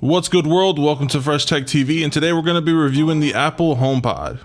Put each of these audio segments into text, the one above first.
What's good, world? Welcome to Fresh Tech TV, and today we're going to be reviewing the Apple Homepod.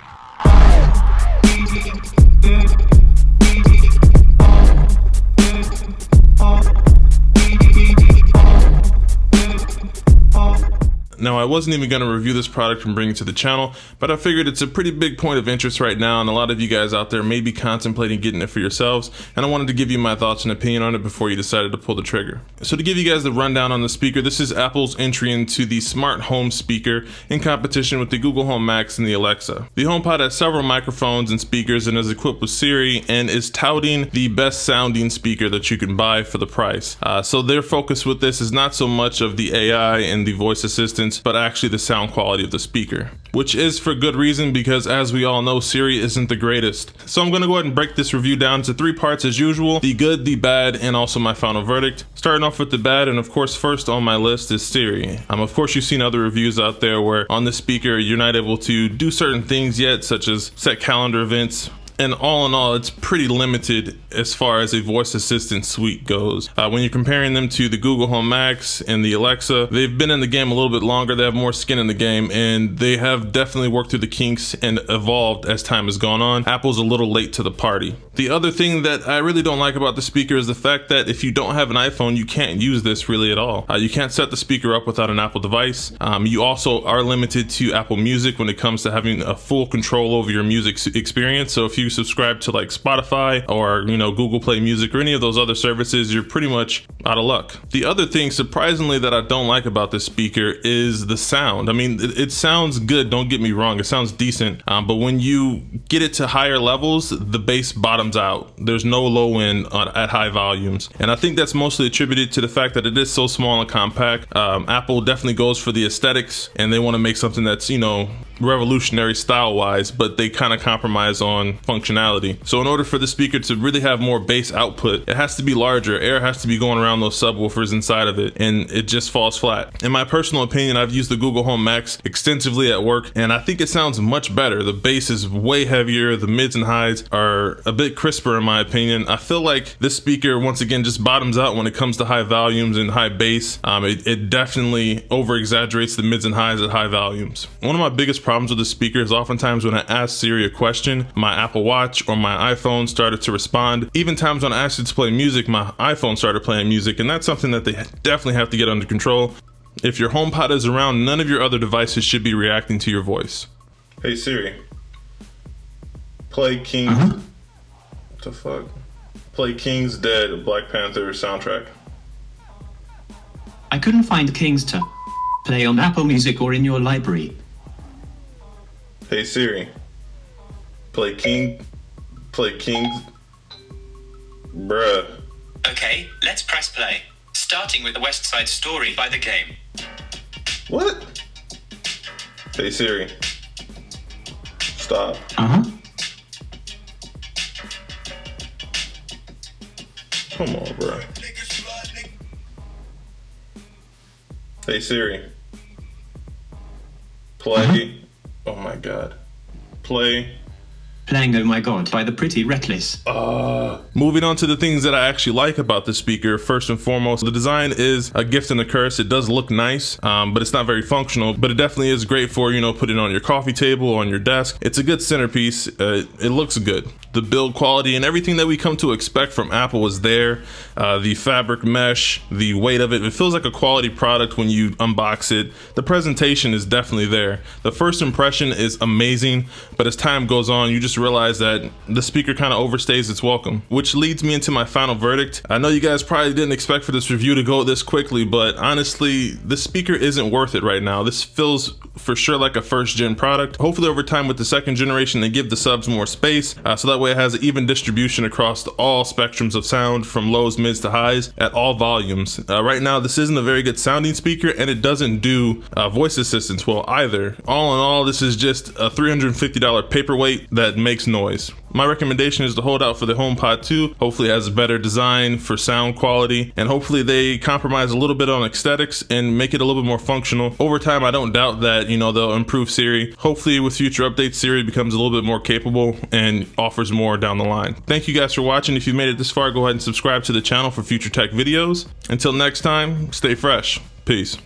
Now, I wasn't even going to review this product and bring it to the channel, but I figured it's a pretty big point of interest right now, and a lot of you guys out there may be contemplating getting it for yourselves, and I wanted to give you my thoughts and opinion on it before you decided to pull the trigger. So to give you guys the rundown on the speaker, this is Apple's entry into the smart home speaker in competition with the Google Home Max and the Alexa. The HomePod has several microphones and speakers and is equipped with Siri and is touting the best sounding speaker that you can buy for the price. So their focus with this is not so much of the AI and the voice assistants, but actually the sound quality of the speaker, which is for good reason, because as we all know, Siri isn't the greatest. So I'm going to go ahead and break this review down to 3 parts as usual: the good, the bad, and also my final verdict. Starting off with the bad, and of course first on my list is Siri. Of course you've seen other reviews out there where on the speaker you're not able to do certain things yet, such as set calendar events. And all in all, it's pretty limited as far as a voice assistant suite goes. When you're comparing them to the Google Home Max and the Alexa, they've been in the game a little bit longer, they have more skin in the game, and they have definitely worked through the kinks and evolved as time has gone on. Apple's a little late to the party. The other thing that I really don't like about the speaker is the fact that if you don't have an iPhone, you can't use this really at all. You can't set the speaker up without an Apple device. You also are limited to Apple Music when it comes to having a full control over your music experience. So if you subscribe to like Spotify or Google Play Music or any of those other services, you're pretty much out of luck. The other thing, surprisingly, that I don't like about this speaker is the sound. I mean, it sounds good, don't get me wrong, it sounds decent, but when you get it to higher levels, the bass bottoms out. There's no low end at high volumes, and I think that's mostly attributed to the fact that it is so small and compact. Apple definitely goes for the aesthetics, and they want to make something that's revolutionary style wise, but they kind of compromise on functionality. So in order for the speaker to really have more bass output, it has to be larger. Air has to be going around those subwoofers inside of it, and it just falls flat. In my personal opinion, I've used the Google Home Max extensively at work, and I think it sounds much better. The bass is way heavier, the mids and highs are a bit crisper in my opinion. I feel like this speaker once again just bottoms out when it comes to high volumes and high bass. It definitely over exaggerates the mids and highs at high volumes. One of my biggest problems with the speaker is oftentimes when I ask Siri a question, my Apple Watch or my iPhone started to respond. Even times when I asked it to play music, my iPhone started playing music, and that's something that they definitely have to get under control. If your HomePod is around, none of your other devices should be reacting to your voice. Hey Siri, play King. What the fuck? Play King's Dead, Black Panther soundtrack. I couldn't find King's to play on Apple Music or in your library. Hey Siri, play King's. Bruh. Okay, let's press play. Starting with the West Side Story by The Game. What? Hey Siri, stop. Come on, bro. Hey Siri, play. Oh my god. Playing Oh My God by The Pretty Reckless. Moving on to the things that I actually like about the speaker. First and foremost, the design is a gift and a curse. It does look nice, but it's not very functional, but it definitely is great for, putting it on your coffee table or on your desk. It's a good centerpiece. It looks good. The build quality and everything that we come to expect from Apple is there. The fabric mesh, the weight of it, it feels like a quality product when you unbox it. The presentation is definitely there. The first impression is amazing, but as time goes on, you just realize that the speaker kind of overstays its welcome, which leads me into my final verdict. I know you guys probably didn't expect for this review to go this quickly, but honestly, the speaker isn't worth it right now. This feels for sure like a first gen product. Hopefully over time with the second generation, they give the subs more space, so that way it has even distribution across all spectrums of sound, from lows, mids to highs at all volumes. Right now, this isn't a very good sounding speaker, and it doesn't do voice assistance well either. All in all, this is just a $350 paperweight that makes noise. My recommendation is to hold out for the HomePod 2. Hopefully it has a better design for sound quality, and hopefully they compromise a little bit on aesthetics and make it a little bit more functional. Over time, I don't doubt that, they'll improve Siri. Hopefully with future updates, Siri becomes a little bit more capable and offers more down the line. Thank you guys for watching. If you made it this far, go ahead and subscribe to the channel for future tech videos. Until next time, stay fresh. Peace.